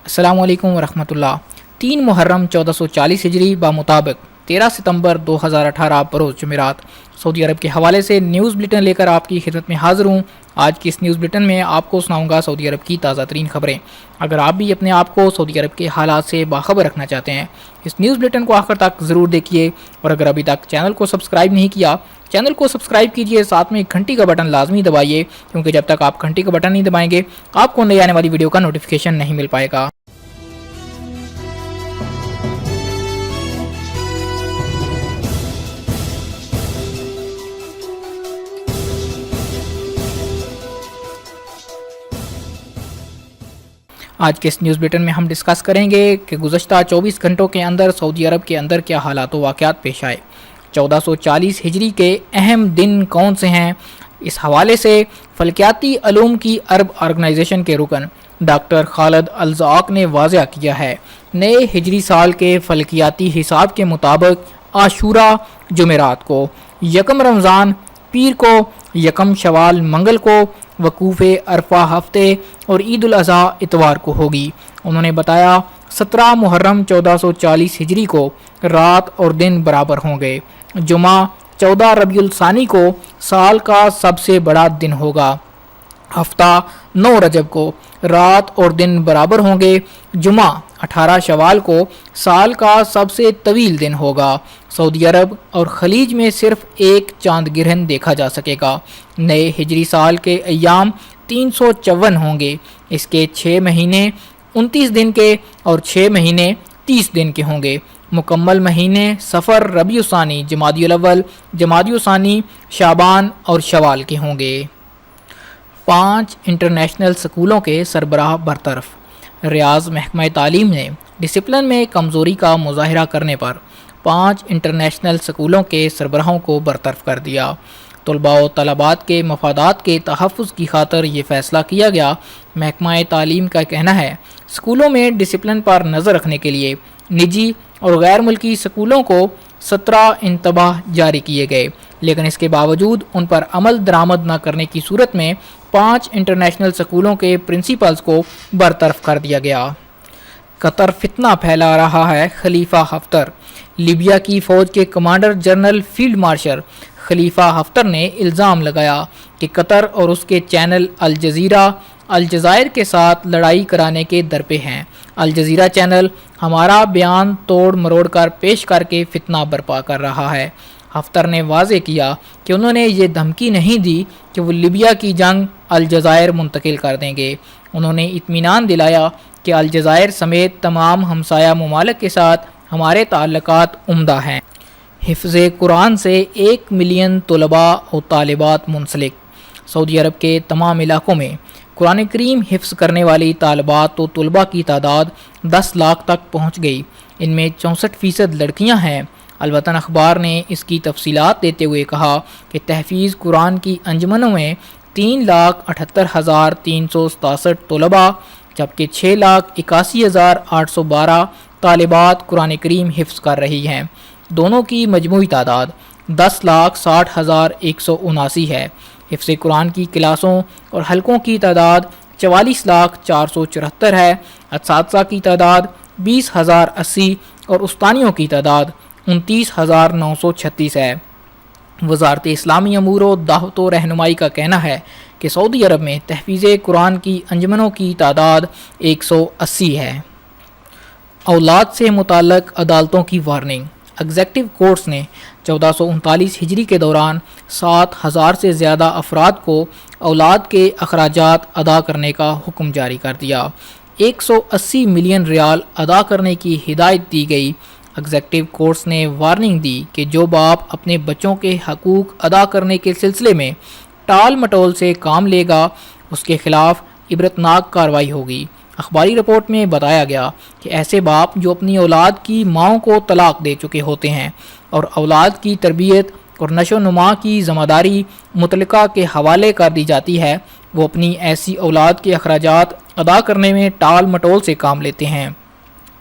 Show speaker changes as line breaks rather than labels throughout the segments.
السلام علیکم ورحمۃ اللہ۔ 3 محرم 1440 ہجری بمطابق 13 ستمبر 2018 بروز جمعرات سعودی عرب کے حوالے سے نیوز بلیٹن لے کر آپ کی خدمت میں حاضر ہوں۔ آج کی اس نیوز بلیٹن میں آپ کو سناؤں گا سعودی عرب کی تازہ ترین خبریں۔ اگر آپ بھی اپنے آپ کو سعودی عرب کے حالات سے باخبر رکھنا چاہتے ہیں، اس نیوز بلیٹن کو آخر تک ضرور دیکھیے، اور اگر ابھی تک چینل کو سبسکرائب نہیں کیا، چینل کو سبسکرائب کیجئے، ساتھ میں گھنٹی کا بٹن لازمی دبائیے، کیونکہ جب تک آپ گھنٹی کا بٹن نہیں دبائیں گے آپ کو نئی آنے والی ویڈیو کا نوٹیفیکیشن نہیں مل پائے گا۔ آج کے اس نیوز بلیٹن میں ہم ڈسکس کریں گے کہ گزشتہ 24 گھنٹوں کے اندر سعودی عرب کے اندر کیا حالات و واقعات پیش آئے، 1440 ہجری کے اہم دن کون سے ہیں۔ اس حوالے سے فلکیاتی علوم کی عرب آرگنائزیشن کے رکن ڈاکٹر خالد الزاق نے واضح کیا ہے، نئے ہجری سال کے فلکیاتی حساب کے مطابق عاشورہ جمعرات کو، یکم رمضان پیر کو، یکم شوال منگل کو، وقوف عرفہ ہفتے اور عید الاضحیٰ اتوار کو ہوگی۔ انہوں نے بتایا 17 محرم 1440 ہجری کو رات اور دن برابر ہوں گے۔ جمعہ 14 ربیع الثانی کو سال کا سب سے بڑا دن ہوگا۔ ہفتہ 9 رجب کو رات اور دن برابر ہوں گے۔ جمعہ 18 شوال کو سال کا سب سے طویل دن ہوگا۔ سعودی عرب اور خلیج میں صرف ایک چاند گرہن دیکھا جا سکے گا۔ نئے ہجری سال کے ایام 354 ہوں گے۔ اس کے 6 مہینے 29 دن کے اور 6 مہینے 30 دن کے ہوں گے۔ مکمل مہینے صفر، ربیع الثانی، جمادی الاول، جمادی الثانی، شعبان اور شوال کے ہوں گے۔ 5 انٹرنیشنل سکولوں کے سربراہ برطرف۔ ریاض محکمہ تعلیم نے ڈسپلن میں کمزوری کا مظاہرہ کرنے پر 5 انٹرنیشنل سکولوں کے سربراہوں کو برطرف کر دیا۔ طلباء و طالبات کے مفادات کے تحفظ کی خاطر یہ فیصلہ کیا گیا۔ محکمہ تعلیم کا کہنا ہے اسکولوں میں ڈسپلن پر نظر رکھنے کے لیے نجی اور غیر ملکی سکولوں کو 17 انتباہ جاری کیے گئے، لیکن اس کے باوجود ان پر عمل درآمد نہ کرنے کی صورت میں 5 انٹرنیشنل سکولوں کے پرنسپلز کو برطرف کر دیا گیا۔ قطر فتنہ پھیلا رہا ہے، خلیفہ حفتر۔ لیبیا کی فوج کے کمانڈر جنرل فیلڈ مارشل خلیفہ حفتر نے الزام لگایا کہ قطر اور اس کے چینل الجزیرہ الجزائر کے ساتھ لڑائی کرانے کے درپے ہیں۔ الجزیرہ چینل ہمارا بیان توڑ مروڑ کر پیش کر کے فتنہ برپا کر رہا ہے۔ حفتر نے واضح کیا کہ انہوں نے یہ دھمکی نہیں دی کہ وہ لیبیا کی جنگ الجزائر منتقل کر دیں گے۔ انہوں نے اطمینان دلایا کہ الجزائر سمیت تمام ہمسایہ ممالک کے ساتھ ہمارے تعلقات عمدہ ہیں۔ حفظ قرآن سے 1 ملین طلباء و طالبات منسلک۔ سعودی عرب کے تمام علاقوں میں قرآن کریم حفظ کرنے والی طالبات و طلباء کی تعداد 10 لاکھ تک پہنچ گئی۔ ان میں 64% لڑکیاں ہیں۔ الوطن اخبار نے اس کی تفصیلات دیتے ہوئے کہا کہ تحفیظ قرآن کی انجمنوں میں 3,78,367 طلباء جبکہ 6,81,812 طالبات قرآن کریم حفظ کر رہی ہیں۔ دونوں کی مجموعی تعداد 10,60,179 ہے۔ حفظ قرآن کی کلاسوں اور حلقوں کی تعداد 44,474 ہے۔ اساتذہ کی تعداد 20,080 اور استانیوں کی تعداد 29,936 ہے۔ وزارت اسلامی امور و دعوت و رہنمائی کا کہنا ہے کہ سعودی عرب میں تحفیظ قرآن کی انجمنوں کی تعداد 180 ہے۔ اولاد سے متعلق عدالتوں کی وارننگ۔ ایگزیکٹو کورٹس نے 1439 ہجری کے دوران 7,000 سے زیادہ افراد کو اولاد کے اخراجات ادا کرنے کا حکم جاری کر دیا۔ 180 ملین ریال ادا کرنے کی ہدایت دی گئی۔ ایگزیکٹو کورٹس نے وارننگ دی کہ جو باپ اپنے بچوں کے حقوق ادا کرنے کے سلسلے میں ٹال مٹول سے کام لے گا اس کے خلاف عبرتناک کارروائی ہوگی۔ اخباری رپورٹ میں بتایا گیا کہ ایسے باپ جو اپنی اولاد کی ماؤں کو طلاق دے چکے ہوتے ہیں اور اولاد کی تربیت اور نشو و نما کی ذمہ داری متعلقہ کے حوالے کر دی جاتی ہے، وہ اپنی ایسی اولاد کے اخراجات ادا کرنے میں ٹال مٹول سے کام لیتے ہیں۔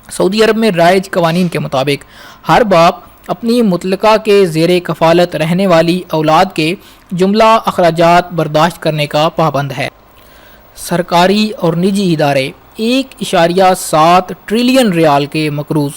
سعودی عرب میں رائج قوانین کے مطابق ہر باپ اپنی متعلقہ کے زیر کفالت رہنے والی اولاد کے جملہ اخراجات برداشت کرنے کا پابند ہے۔ سرکاری اور نجی ادارے 1.7 ٹریلین ریال کے مقروض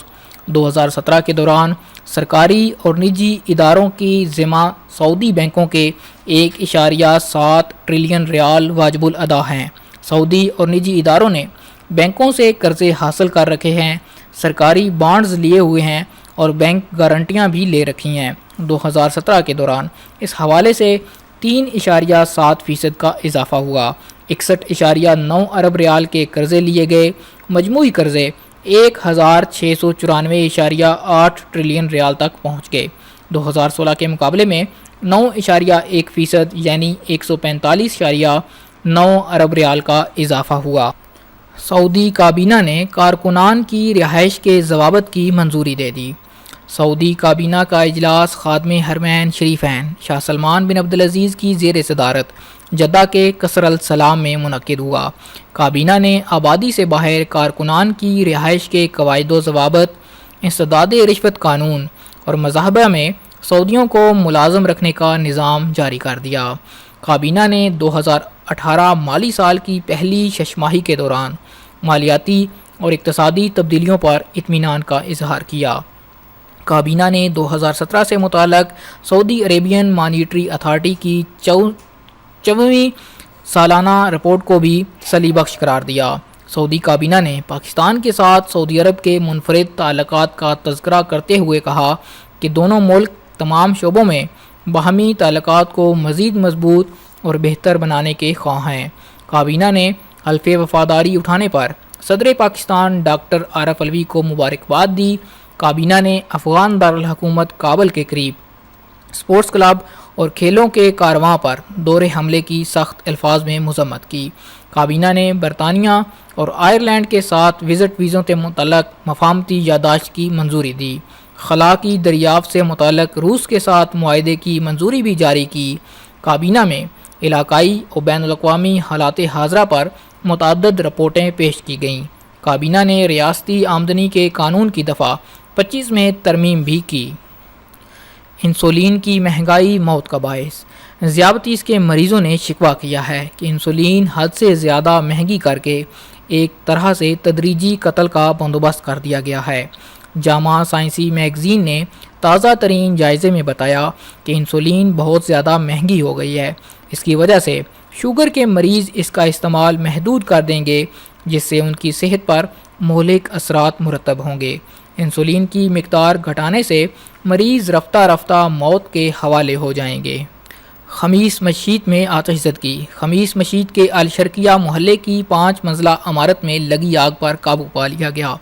2017 کے دوران سرکاری اور نجی اداروں کی ذمہ سعودی بینکوں کے 1.7 ٹریلین ریال واجب الادا ہیں۔ سعودی اور نجی اداروں نے بینکوں سے قرضے حاصل کر رکھے ہیں، سرکاری بانڈز لیے ہوئے ہیں اور بینک گارنٹیاں بھی لے رکھی ہیں۔ 2017 کے دوران اس حوالے سے 3.7% کا اضافہ ہوا۔ 61.9 ارب ریال کے قرضے لیے گئے، مجموعی قرضے 1694.8 ٹریلین ریال تک پہنچ گئے۔ 2016 کے مقابلے میں 9.1% یعنی 145.9 ارب ریال کا اضافہ ہوا۔ سعودی کابینہ نے کارکنان کی رہائش کے ضوابط کی منظوری دے دی۔ سعودی کابینہ کا اجلاس خادم حرمین شریفین شاہ سلمان بن عبدالعزیز کی زیر صدارت جدہ کے قصر السلام میں منعقد ہوا۔ کابینہ نے آبادی سے باہر کارکنان کی رہائش کے قواعد و ضوابط، انسداد رشوت قانون اور مذاہبہ میں سعودیوں کو ملازم رکھنے کا نظام جاری کر دیا۔ کابینہ نے 2018 مالی سال کی پہلی شش ماہی کے دوران مالیاتی اور اقتصادی تبدیلیوں پر اطمینان کا اظہار کیا۔ کابینہ نے 2017 سے متعلق سعودی عربین مانیٹری اتھارٹی کی 54ویں سالانہ رپورٹ کو بھی صلیح بخش قرار دیا۔ سعودی کابینہ نے پاکستان کے ساتھ سعودی عرب کے منفرد تعلقات کا تذکرہ کرتے ہوئے کہا کہ دونوں ملک تمام شعبوں میں باہمی تعلقات کو مزید مضبوط اور بہتر بنانے کے خواہاں ہیں۔ کابینہ نے حلف وفاداری اٹھانے پر صدر پاکستان ڈاکٹر عارف علوی کو مبارکباد دی۔ کابینہ نے افغان دارالحکومت کابل کے قریب اسپورٹس کلب اور کھیلوں کے کارواں پر دور حملے کی سخت الفاظ میں مذمت کی۔ کابینہ نے برطانیہ اور آئرلینڈ کے ساتھ وزٹ ویزوں سے متعلق مفاہمتی یادداشت کی منظوری دی۔ خلا کی دریافت سے متعلق روس کے ساتھ معاہدے کی منظوری بھی جاری کی۔ کابینہ میں علاقائی اور بین الاقوامی حالات حاضرہ پر متعدد رپورٹیں پیش کی گئیں۔ کابینہ نے ریاستی آمدنی کے قانون کی دفعہ 25 میں ترمیم بھی کی۔ انسولین کی مہنگائی موت کا باعث۔ ذیابیطس کے مریضوں نے شکوہ کیا ہے کہ انسولین حد سے زیادہ مہنگی کر کے ایک طرح سے تدریجی قتل کا بندوبست کر دیا گیا ہے۔ جامع سائنسی میگزین نے تازہ ترین جائزے میں بتایا کہ انسولین بہت زیادہ مہنگی ہو گئی ہے۔ اس کی وجہ سے شوگر کے مریض اس کا استعمال محدود کر دیں گے، جس سے ان کی صحت پر مہلک اثرات مرتب ہوں گے۔ انسولین کی مقدار گھٹانے سے مریض رفتہ رفتہ موت کے حوالے ہو جائیں گے۔ خمیس مسجد میں آتش زدگی۔ خمیس مسجد کے الشرقیہ محلے کی 5 منزلہ عمارت میں لگی آگ پر قابو پا لیا گیا۔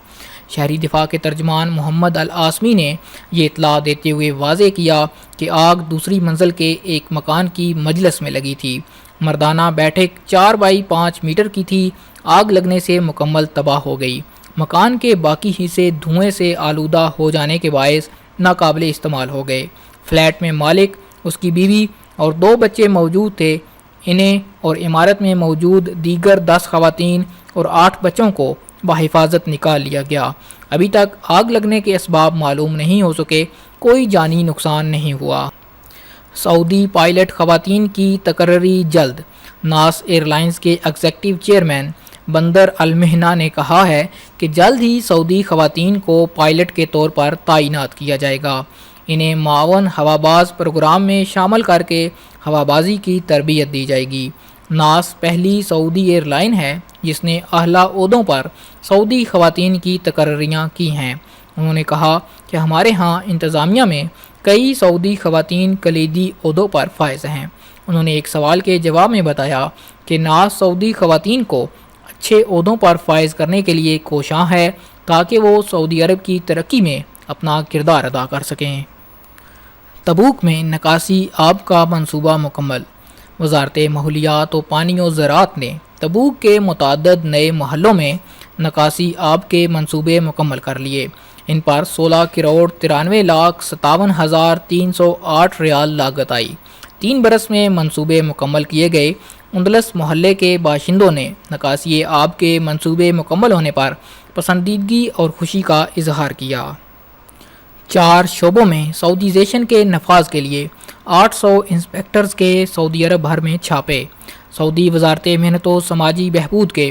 شہری دفاع کے ترجمان محمد العاصمی نے یہ اطلاع دیتے ہوئے واضح کیا کہ آگ دوسری منزل کے ایک مکان کی مجلس میں لگی تھی۔ مردانہ بیٹھک 4 بائی 5 میٹر کی تھی۔ آگ لگنے سے مکمل تباہ ہو گئی۔ مکان کے باقی حصے دھوئیں سے آلودہ ہو جانے کے باعث ناقابل استعمال ہو گئے۔ فلیٹ میں مالک، اس کی بیوی اور 2 بچے موجود تھے۔ انہیں اور عمارت میں موجود دیگر 10 خواتین اور 8 بچوں کو بحفاظت نکال لیا گیا۔ ابھی تک آگ لگنے کے اسباب معلوم نہیں ہو سکے، کوئی جانی نقصان نہیں ہوا۔ سعودی پائلٹ خواتین کی تقرری جلد۔ ناس ایئر لائنز کے ایگزیکٹو چیئرمین بندر المہنا نے کہا ہے کہ جلد ہی سعودی خواتین کو پائلٹ کے طور پر تعینات کیا جائے گا۔ انہیں معاون ہواباز پروگرام میں شامل کر کے ہوابازی کی تربیت دی جائے گی۔ ناس پہلی سعودی ایئر لائن ہے جس نے اعلیٰ عہدوں پر سعودی خواتین کی تقرریاں کی ہیں۔ انہوں نے کہا کہ ہمارے ہاں انتظامیہ میں کئی سعودی خواتین کلیدی عہدوں پر فائز ہیں۔ انہوں نے ایک سوال کے جواب میں بتایا کہ ناس سعودی خواتین کو اچھے عہدوں پر فائز کرنے کے لیے کوشاں ہے تاکہ وہ سعودی عرب کی ترقی میں اپنا کردار ادا کر سکیں۔ تبوک میں نکاسی آب کا منصوبہ مکمل۔ وزارت ماحولیات و پانی و زراعت نے تبوک کے متعدد نئے محلوں میں نکاسی آب کے منصوبے مکمل کر لیے۔ ان پر 16 کروڑ 93 لاکھ 57,308 ریال لاگت آئی۔ 3 برس میں منصوبے مکمل کیے گئے۔ اندلس محلے کے باشندوں نے نکاسی آب کے منصوبے مکمل ہونے پر پسندیدگی اور خوشی کا اظہار کیا۔ 4 شعبوں میں سعودیزیشن کے نفاذ کے لیے 800 انسپیکٹرز کے سعودی عرب بھر میں چھاپے۔ سعودی وزارت محنت و سماجی بہبود کے